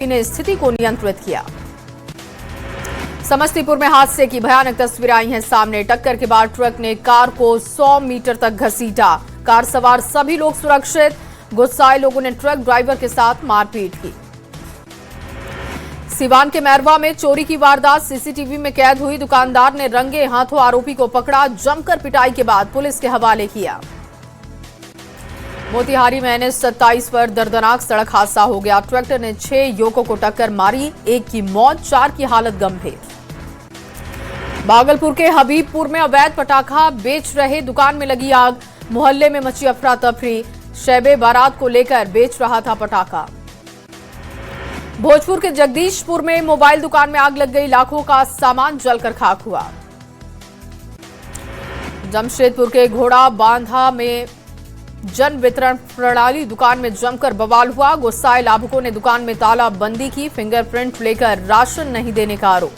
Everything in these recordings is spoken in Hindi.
ने स्थिति को नियंत्रित किया। समस्तीपुर में हादसे की भयानक तस्वीरें आई हैं सामने। टक्कर के बाद ट्रक ने कार को 100 मीटर तक घसीटा। कार सवार सभी लोग सुरक्षित। गुस्साए लोगों ने ट्रक ड्राइवर के साथ मारपीट की। सिवान के मैरवा में चोरी की वारदात सीसीटीवी में कैद हुई। दुकानदार ने रंगे हाथों आरोपी को पकड़ा। जमकर पिटाई के बाद पुलिस के हवाले किया। मोतिहारी में NH-27 पर दर्दनाक सड़क हादसा हो गया। ट्रैक्टर ने 6 युवकों को टक्कर मारी। एक की मौत, 4 की हालत गंभीर। भागलपुर के हबीबपुर में अवैध पटाखा बेच रहे दुकान में लगी आग। मोहल्ले में मची अफरा तफरी। शैबे बारात को लेकर बेच रहा था पटाखा। भोजपुर के जगदीशपुर में मोबाइल दुकान में आग लग गई। लाखों का सामान जलकर खाक हुआ। जमशेदपुर के घोड़ा बांधा में जन वितरण प्रणाली दुकान में जमकर बवाल हुआ। गुस्साए लाभुकों ने दुकान में तालाबंदी की। फिंगरप्रिंट लेकर राशन नहीं देने का आरोप।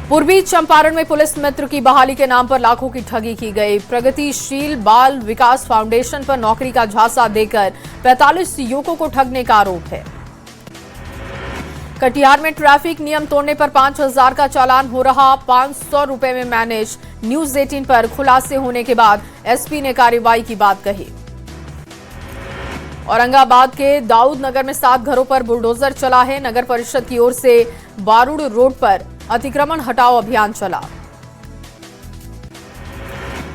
पूर्वी चंपारण में पुलिस मित्र की बहाली के नाम पर लाखों की ठगी की गई। प्रगतिशील बाल विकास फाउंडेशन पर नौकरी का झांसा देकर 45 युवकों को ठगने का आरोप है। कटिहार में ट्रैफिक नियम तोड़ने पर 5,000 का चालान हो रहा। 500 रुपए में मैनेज। न्यूज 18 पर खुलासे होने के बाद एसपी ने कार्रवाई की बात कही। औरंगाबाद के दाऊद नगर में 7 घरों पर बुलडोजर चला है। नगर परिषद की ओर से बारूड रोड पर अतिक्रमण हटाओ अभियान चला।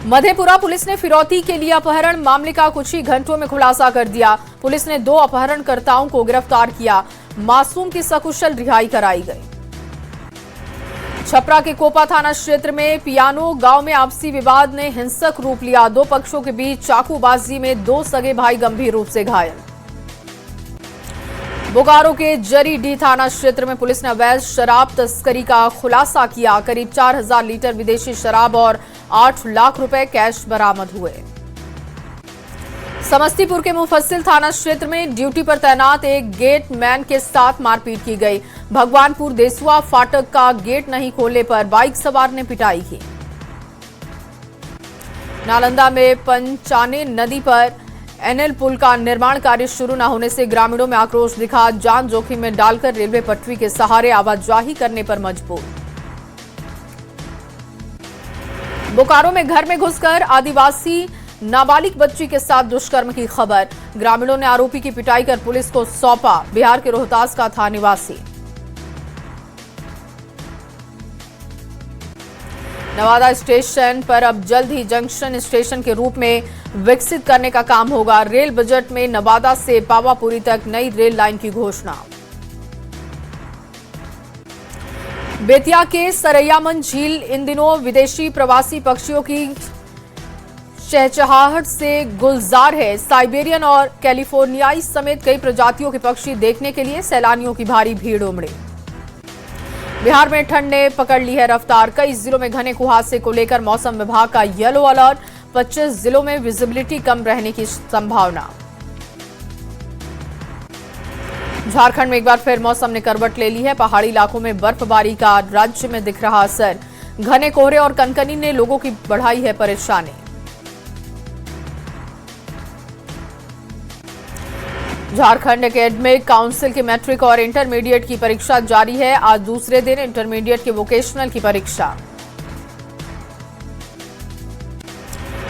मधेपुरा पुलिस ने फिरौती के लिए अपहरण मामले का कुछ ही घंटों में खुलासा कर दिया। पुलिस ने 2 अपहरणकर्ताओं को गिरफ्तार किया। मासूम की सकुशल रिहाई कराई गई। छपरा के कोपा थाना क्षेत्र में पियानो गांव में आपसी विवाद ने हिंसक रूप लिया। 2 पक्षों के बीच चाकूबाजी में 2 सगे भाई गंभीर रूप से घायल। बोकारो के जरीडीह थाना क्षेत्र में पुलिस ने अवैध शराब तस्करी का खुलासा किया। करीब 4,000 लीटर विदेशी शराब और 8 लाख रुपए कैश बरामद हुए। समस्तीपुर के मुफस्सिल थाना क्षेत्र में ड्यूटी पर तैनात एक गेट मैन के साथ मारपीट की गई। भगवानपुर देसुआ फाटक का गेट नहीं खोलने पर बाइक सवार ने पिटाई की। नालंदा में पंचाने नदी पर NL पुल का निर्माण कार्य शुरू न होने से ग्रामीणों में आक्रोश दिखा। जान जोखिम में डालकर रेलवे पटरी के सहारे आवाजाही करने पर मजबूर। बोकारो में घर में घुसकर आदिवासी नाबालिग बच्ची के साथ दुष्कर्म की खबर। ग्रामीणों ने आरोपी की पिटाई कर पुलिस को सौंपा। बिहार के रोहतास का था निवासी। नवादा स्टेशन पर अब जल्द ही जंक्शन स्टेशन के रूप में विकसित करने का काम होगा। रेल बजट में नवादा से पावापुरी तक नई रेल लाइन की घोषणा। बेतिया के सरैयामन झील इन दिनों विदेशी प्रवासी पक्षियों की चहचहाहट से गुलजार है। साइबेरियन और कैलिफोर्नियाई समेत कई प्रजातियों के पक्षी देखने के लिए सैलानियों की भारी भीड़ उमड़ी। बिहार में ठंड ने पकड़ ली है रफ्तार। कई जिलों में घने कुहासे को लेकर मौसम विभाग का येलो अलर्ट। 25 जिलों में विजिबिलिटी कम रहने की संभावना। झारखंड में एक बार फिर मौसम ने करवट ले ली है। पहाड़ी इलाकों में बर्फबारी का राज्य में दिख रहा असर। घने कोहरे और कनकनी ने लोगों की बढ़ाई है परेशानी। झारखंड एकेडमिक काउंसिल की मैट्रिक और इंटरमीडिएट की परीक्षा जारी है। आज दूसरे दिन इंटरमीडिएट के वोकेशनल की परीक्षा।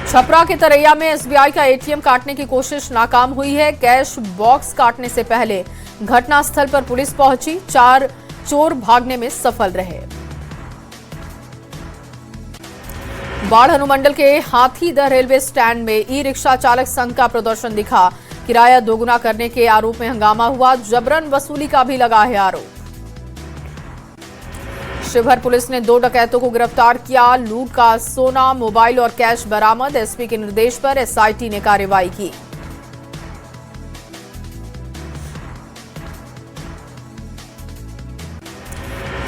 छपरा के तरैया में SBI का ATM काटने की कोशिश नाकाम हुई है। कैश बॉक्स काटने से पहले घटनास्थल पर पुलिस पहुंची। 4 चोर भागने में सफल रहे। बाढ़ अनुमंडल के हाथीदह रेलवे स्टैंड में ई-रिक्शा चालक संघ का प्रदर्शन दिखा। किराया दोगुना करने के आरोप में हंगामा हुआ। जबरन वसूली का भी लगा है आरोप। शिवहर पुलिस ने 2 डकैतों को गिरफ्तार किया। लूट का सोना, मोबाइल और कैश बरामद। एसपी के निर्देश पर SIT ने कार्रवाई की।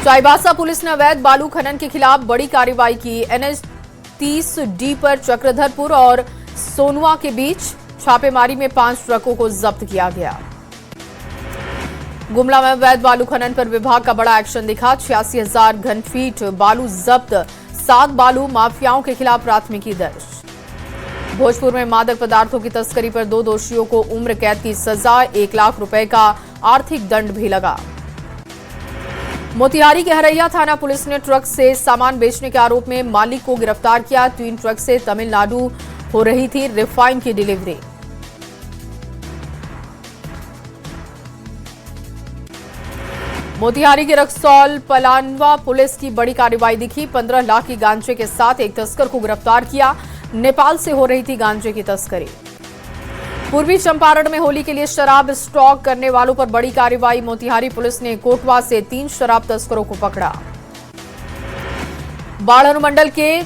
चाईबासा पुलिस ने अवैध बालू खनन के खिलाफ बड़ी कार्रवाई की। NH-30D पर चक्रधरपुर और सोनुआ के बीच छापेमारी में 5 ट्रकों को जब्त किया गया। गुमला में अवैध बालू खनन पर विभाग का बड़ा एक्शन दिखा। 86,000 घनफीट बालू जब्त। 7 बालू माफियाओं के खिलाफ प्राथमिकी दर्ज। भोजपुर में मादक पदार्थों की तस्करी पर 2 दोषियों को उम्र कैद की सजा, 1 लाख रुपए का आर्थिक दंड भी लगा। मोतिहारी के हरैया थाना पुलिस ने ट्रक से सामान बेचने के आरोप में मालिक को गिरफ्तार किया। ट्विन ट्रक से तमिलनाडु हो रही थी रिफाइन की डिलीवरी। मोतिहारी के रक्सौल पलानवा पुलिस की बड़ी कार्रवाई दिखी। 15 लाख की गांजे के साथ एक तस्कर को गिरफ्तार किया। नेपाल से हो रही थी गांजे की तस्करी। पूर्वी चंपारण में होली के लिए शराब स्टॉक करने वालों पर बड़ी कार्रवाई। मोतिहारी पुलिस ने कोटवा से 3 शराब तस्करों को पकड़ा। बाढ़ अनुमंडल के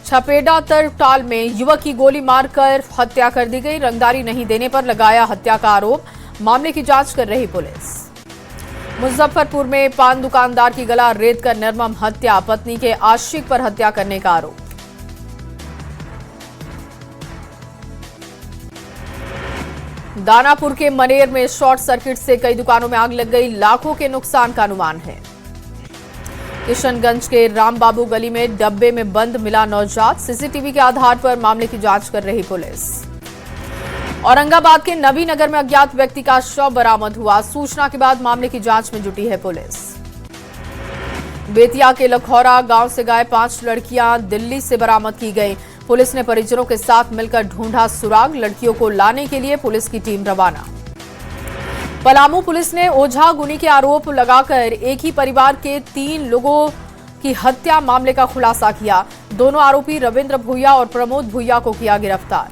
छपेड़ा तरटाल में युवक की गोली मारकर हत्या कर दी गई। रंगदारी नहीं देने पर लगाया हत्या का आरोप। मामले की जांच कर रही पुलिस। मुजफ्फरपुर में पान दुकानदार की गला रेत कर निर्मम हत्या। पत्नी के आशिक पर हत्या करने का आरोप। दानापुर के मनेर में शॉर्ट सर्किट से कई दुकानों में आग लग गई। लाखों के नुकसान का अनुमान है। किशनगंज के रामबाबू गली में डब्बे में बंद मिला नवजात। सीसीटीवी के आधार पर मामले की जांच कर रही पुलिस। औरंगाबाद के नबीनगर में अज्ञात व्यक्ति का शव बरामद हुआ। सूचना के बाद मामले की जांच में जुटी है पुलिस। बेतिया के लखौरा गांव से गायब 5 लड़कियां दिल्ली से बरामद की गई। पुलिस ने परिजनों के साथ मिलकर ढूंढा सुराग। लड़कियों को लाने के लिए पुलिस की टीम रवाना। पलामू पुलिस ने ओझा गुनी के आरोप लगाकर एक ही परिवार के 3 लोगों की हत्या मामले का खुलासा किया। दोनों आरोपी रविंद्र भुइया और प्रमोद भुइया को किया गिरफ्तार।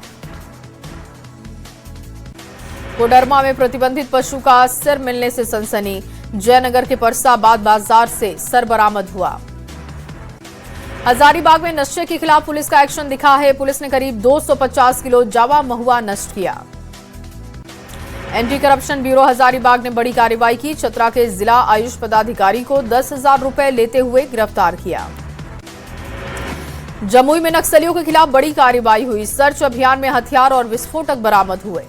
कोडरमा में प्रतिबंधित पशु का सिर मिलने से सनसनी। जयनगर के परसाबाद बाजार से सर बरामद हुआ। हजारीबाग में नशे के खिलाफ पुलिस का एक्शन दिखा है। पुलिस ने करीब 250 किलो जावा महुआ नष्ट किया। एंटी करप्शन ब्यूरो हजारीबाग ने बड़ी कार्रवाई की। चतरा के जिला आयुष पदाधिकारी को 10,000 रुपए लेते हुए गिरफ्तार किया। जमुई में नक्सलियों के खिलाफ बड़ी कार्रवाई हुई। सर्च अभियान में हथियार और विस्फोटक बरामद हुए।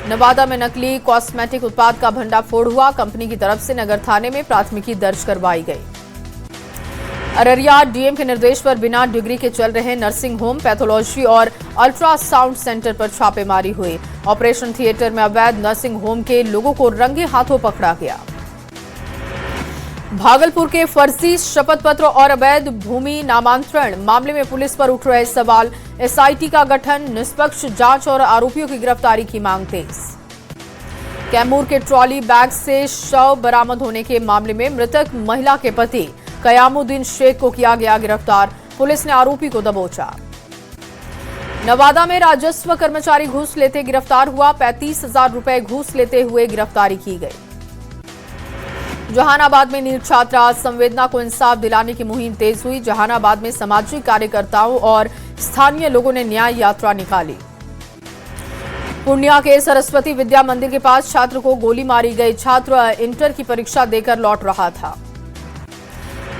नवादा में नकली कॉस्मेटिक उत्पाद का भंडाफोड़ हुआ। कंपनी की तरफ से नगर थाने में प्राथमिकी दर्ज करवाई गई। अररिया डीएम के निर्देश पर बिना डिग्री के चल रहे नर्सिंग होम, पैथोलॉजी और अल्ट्रासाउंड सेंटर पर छापेमारी हुई। ऑपरेशन थिएटर में अवैध नर्सिंग होम के लोगों को रंगे हाथों पकड़ा गया। भागलपुर के फर्जी शपथ पत्र और अवैध भूमि नामांतरण मामले में पुलिस पर उठ रहे सवाल। एसआईटी का गठन, निष्पक्ष जांच और आरोपियों की गिरफ्तारी की मांग तेज। कैमूर के ट्रॉली बैग से शव बरामद होने के मामले में मृतक महिला के पति कयामुद्दीन शेख को किया गया गिरफ्तार। पुलिस ने आरोपी को दबोचा। नवादा में राजस्व कर्मचारी घूस लेते गिरफ्तार हुआ। 35,000 रुपए घूस लेते हुए गिरफ्तारी की गई। जहानाबाद में नीट छात्रा संवेदना को इंसाफ दिलाने की मुहिम तेज हुई। जहानाबाद में सामाजिक कार्यकर्ताओं और स्थानीय लोगों ने न्याय यात्रा निकाली। पूर्णिया के सरस्वती विद्या मंदिर के पास छात्र को गोली मारी गई। छात्र इंटर की परीक्षा देकर लौट रहा था।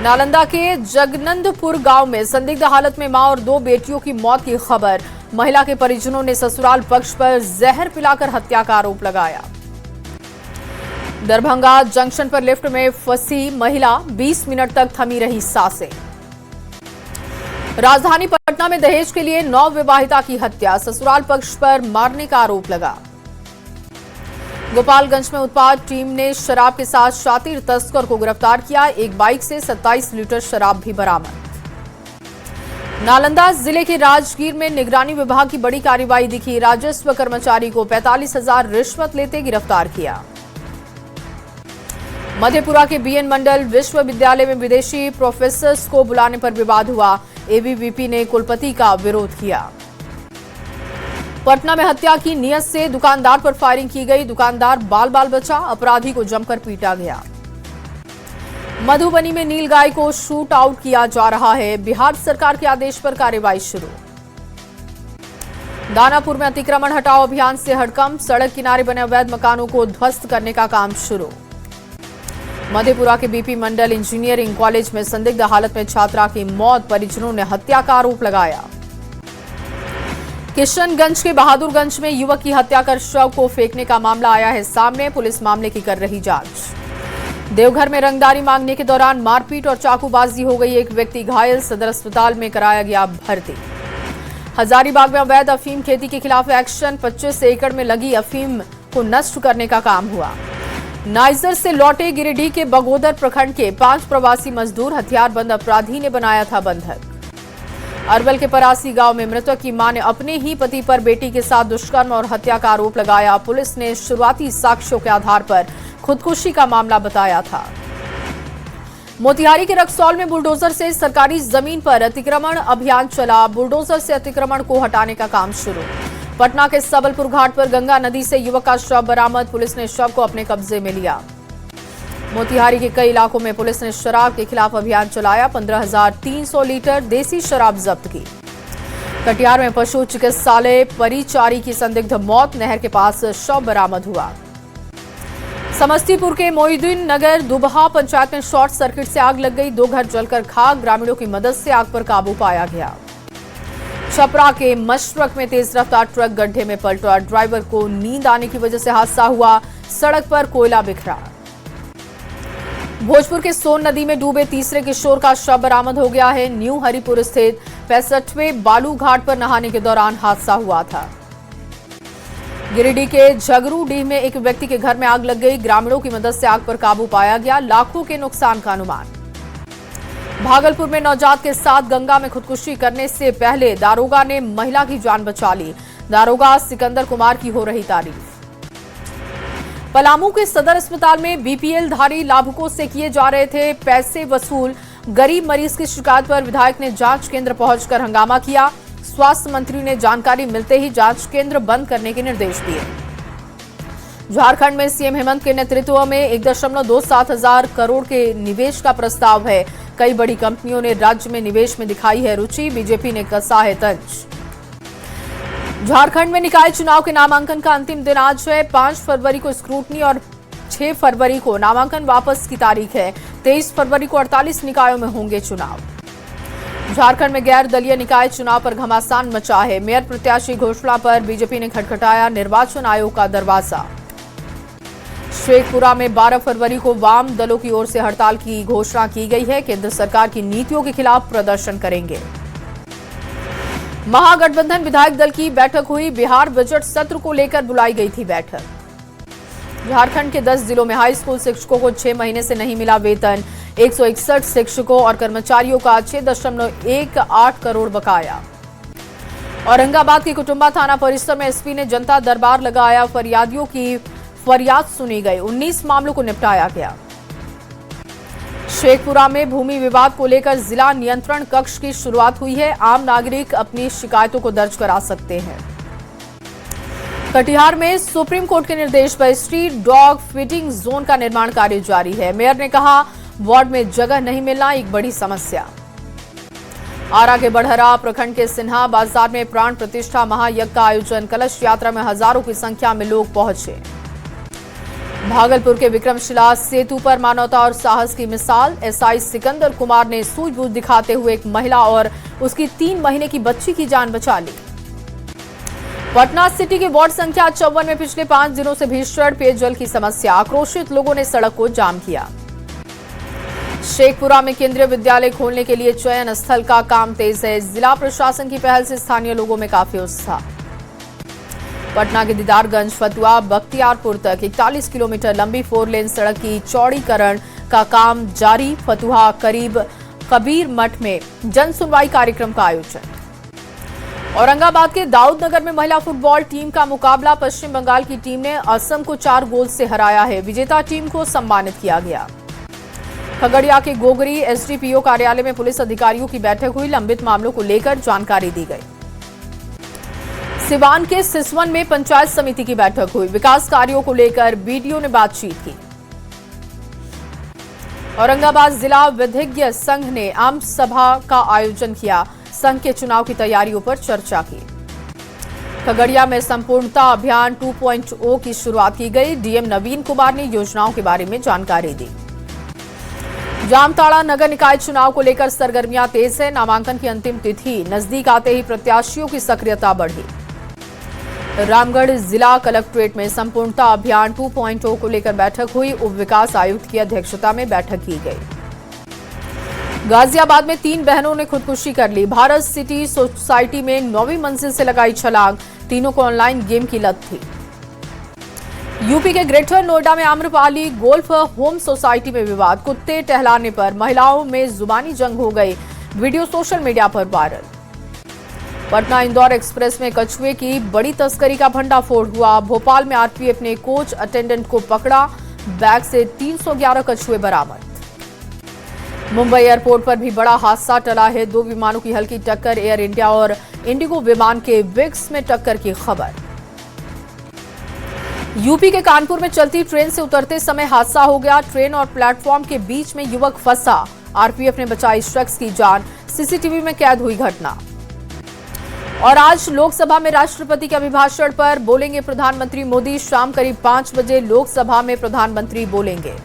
नालंदा के जगनंदपुर गांव में संदिग्ध हालत में मां और 2 बेटियों की मौत की खबर। महिला के परिजनों ने ससुराल पक्ष पर जहर पिलाकर हत्या का आरोप लगाया। दरभंगा जंक्शन पर लिफ्ट में फंसी महिला 20 मिनट तक थमी रही सांसें। राजधानी पटना में दहेज के लिए नवविवाहिता की हत्या, ससुराल पक्ष पर मारने का आरोप लगा। गोपालगंज में उत्पाद टीम ने शराब के साथ शातिर तस्कर को गिरफ्तार किया। एक बाइक से 27 लीटर शराब भी बरामद। नालंदा जिले के राजगीर में निगरानी विभाग की बड़ी कार्रवाई दिखी। राजस्व कर्मचारी को 45,000 रिश्वत लेते गिरफ्तार किया। मधेपुरा के बीएन मंडल विश्वविद्यालय में विदेशी प्रोफेसर्स को बुलाने पर विवाद हुआ। एबीवीपी ने कुलपति का विरोध किया। पटना में हत्या की नियत से दुकानदार पर फायरिंग की गई। दुकानदार बाल बाल बचा, अपराधी को जमकर पीटा गया। मधुबनी में नीलगाय को शूट आउट किया जा रहा है। बिहार सरकार के आदेश पर कार्रवाई शुरू। दानापुर में अतिक्रमण हटाओ अभियान से हड़कंप, सड़क किनारे बने अवैध मकानों को ध्वस्त करने का काम शुरू। मधेपुरा के बीपी मंडल इंजीनियरिंग कॉलेज में संदिग्ध हालत में छात्रा की मौत, परिजनों ने हत्या का आरोप लगाया। किशनगंज के बहादुरगंज में युवक की हत्या कर शव को फेंकने का मामला आया है सामने। पुलिस मामले की कर रही जांच। देवघर में रंगदारी मांगने के दौरान मारपीट और चाकूबाजी हो गई। एक व्यक्ति घायल, सदर अस्पताल में कराया गया भर्ती। हजारीबाग में अवैध अफीम खेती के खिलाफ एक्शन। 25 एकड़ में लगी अफीम को नष्ट करने का काम हुआ। नाइजर से लौटे गिरिडीह के बगोदर प्रखंड के 5 प्रवासी मजदूर हथियारबंद अपराधी ने बनाया था बंधक। अरवल के परासी गांव में मृतक की मां ने अपने ही पति पर बेटी के साथ दुष्कर्म और हत्या का आरोप लगाया। पुलिस ने शुरुआती साक्ष्यों के आधार पर खुदकुशी का मामला बताया था। मोतिहारी के रक्सौल में बुलडोजर से सरकारी जमीन पर अतिक्रमण अभियान चला। बुलडोजर से अतिक्रमण को हटाने का काम शुरू। पटना के सबलपुर घाट पर गंगा नदी से युवक का शव बरामद। पुलिस ने शव को अपने कब्जे में लिया। मोतिहारी के कई इलाकों में पुलिस ने शराब के खिलाफ अभियान चलाया। 15,300 लीटर देसी शराब जब्त की। कटिहार में पशु चिकित्सालय परिचारी की संदिग्ध मौत, नहर के पास शव बरामद हुआ। समस्तीपुर के मोहिउद्दीन नगर दुबहा पंचायत में शॉर्ट सर्किट से आग लग गई। 2 घर जलकर खाक। ग्रामीणों की मदद से आग पर काबू पाया गया। छपरा के मशरक में तेज रफ्तार ट्रक गड्ढे में पलटा। ड्राइवर को नींद आने की वजह से हादसा हुआ। सड़क पर कोयला बिखरा। भोजपुर के सोन नदी में डूबे तीसरे किशोर का शव बरामद हो गया है। न्यू हरिपुर स्थित 65वें बालू घाट पर नहाने के दौरान हादसा हुआ था। गिरिडीह के झगरूडीह में एक व्यक्ति के घर में आग लग गई। ग्रामीणों की मदद से आग पर काबू पाया गया। लाखों के नुकसान का अनुमान। भागलपुर में नवजात के साथ गंगा में खुदकुशी करने से पहले दारोगा ने महिला की जान बचा ली। दारोगा सिकंदर कुमार की हो रही तारीफ। पलामू के सदर अस्पताल में बीपीएल धारी लाभुकों से किए जा रहे थे पैसे वसूल। गरीब मरीज की शिकायत पर विधायक ने जांच केंद्र पहुंचकर हंगामा किया। स्वास्थ्य मंत्री ने जानकारी मिलते ही जांच केंद्र बंद करने के निर्देश दिए। झारखंड में सीएम हेमंत के नेतृत्व में 1.27 हजार करोड़ के निवेश का प्रस्ताव है। कई बड़ी कंपनियों ने राज्य में निवेश में दिखाई है रुचि। बीजेपी ने कसा है तंज। झारखंड में निकाय चुनाव के नामांकन का अंतिम दिन आज है। 5 फरवरी को स्क्रूटनी और 6 फरवरी को नामांकन वापस की तारीख है। 23 फरवरी को 48 निकायों में होंगे चुनाव। झारखंड में गैर दलीय निकाय चुनाव पर घमासान मचा है। मेयर प्रत्याशी घोषणा पर बीजेपी ने खटखटाया निर्वाचन आयोग का दरवाजा। शेखपुरा में 12 फरवरी को वाम दलों की ओर से हड़ताल की घोषणा की गई है। केंद्र सरकार की नीतियों के खिलाफ प्रदर्शन करेंगे। महागठबंधन विधायक दल की बैठक हुई। बिहार बजट सत्र को लेकर बुलाई गई थी बैठक। झारखंड के 10 जिलों में हाई स्कूल शिक्षकों को 6 महीने से नहीं मिला वेतन। 161 शिक्षकों और कर्मचारियों का 6.18 करोड़ बकाया। औरंगाबाद के कुटुंबा थाना परिसर में एसपी ने जनता दरबार लगाया। फरियादियों की फरियाद सुनी गई। 19 मामलों को निपटाया गया। शेखपुरा में भूमि विवाद को लेकर जिला नियंत्रण कक्ष की शुरुआत हुई है। आम नागरिक अपनी शिकायतों को दर्ज करा सकते हैं। कटिहार में सुप्रीम कोर्ट के निर्देश पर स्ट्रीट डॉग फीडिंग जोन का निर्माण कार्य जारी है। मेयर ने कहा वार्ड में जगह नहीं मिलना एक बड़ी समस्या। आरा के बढ़हरा प्रखंड के सिन्हा बाजार में प्राण प्रतिष्ठा महायज्ञ का आयोजन। कलश यात्रा में हजारों की संख्या में लोग पहुंचे। भागलपुर के विक्रमशिला सेतु पर मानवता और साहस की मिसाल। एसआई सिकंदर कुमार ने सूझबूझ दिखाते हुए एक महिला और उसकी 3 महीने की बच्ची की जान बचा ली। पटना सिटी के वार्ड संख्या 54 में पिछले 5 दिनों से भीषण पेयजल की समस्या। आक्रोशित लोगों ने सड़क को जाम किया। शेखपुरा में केंद्रीय विद्यालय खोलने के लिए चयन स्थल का काम तेज है। जिला प्रशासन की पहल से स्थानीय लोगों में काफी उत्साह। पटना के दीदारगंज फतुहा बख्तियारपुर तक 41 किलोमीटर लंबी 4 लेन सड़क की चौड़ीकरण का काम जारी। फतुहा करीब कबीर मठ में जन सुनवाई कार्यक्रम का आयोजन। औरंगाबाद के दाऊदनगर में महिला फुटबॉल टीम का मुकाबला। पश्चिम बंगाल की टीम ने असम को 4 गोल से हराया है। विजेता टीम को सम्मानित किया गया। खगड़िया के गोगरी एसडीपीओ कार्यालय में पुलिस अधिकारियों की बैठक हुई। लंबित मामलों को लेकर जानकारी दी गई। सिवान के सिसवन में पंचायत समिति की बैठक हुई। विकास कार्यों को लेकर बीडीओ ने बातचीत की। औरंगाबाद जिला विधिज्ञ संघ ने आम सभा का आयोजन किया। संघ के चुनाव की तैयारियों पर चर्चा की। खगड़िया में संपूर्णता अभियान 2.0 की शुरुआत की गई। डीएम नवीन कुमार ने योजनाओं के बारे में जानकारी दी। जामताड़ा नगर निकाय चुनाव को लेकर सरगर्मियां तेज है। नामांकन की अंतिम तिथि नजदीक आते ही प्रत्याशियों की सक्रियता बढ़ी। रामगढ़ जिला कलेक्ट्रेट में संपूर्णता अभियान 2.0 को लेकर बैठक हुई। उप विकास आयुक्त की अध्यक्षता में बैठक की गई। गाजियाबाद में 3 बहनों ने खुदकुशी कर ली। भारत सिटी सोसाइटी में 9वीं मंजिल से लगाई छलांग। तीनों को ऑनलाइन गेम की लत थी। यूपी के ग्रेटर नोएडा में आम्रपाली गोल्फ होम सोसाइटी में विवाद, कुत्ते टहलाने पर महिलाओं में जुबानी जंग हो गई, वीडियो सोशल मीडिया पर वायरल। पटना इंदौर एक्सप्रेस में कछुए की बड़ी तस्करी का भंडाफोड़ हुआ, भोपाल में आरपीएफ ने कोच अटेंडेंट को पकड़ा, बैग से 311 कछुए बरामद। मुंबई एयरपोर्ट पर भी बड़ा हादसा टला है, 2 विमानों की हल्की टक्कर, एयर इंडिया और इंडिगो विमान के विग्स में टक्कर की खबर। यूपी के कानपुर में चलती ट्रेन से उतरते समय हादसा हो गया, ट्रेन और प्लेटफॉर्म के बीच में युवक फंसा, आरपीएफ ने बचाई शख्स की जान, सीसीटीवी में कैद हुई घटना। और आज लोकसभा में राष्ट्रपति के अभिभाषण पर बोलेंगे प्रधानमंत्री मोदी, शाम करीब 5 बजे लोकसभा में प्रधानमंत्री बोलेंगे।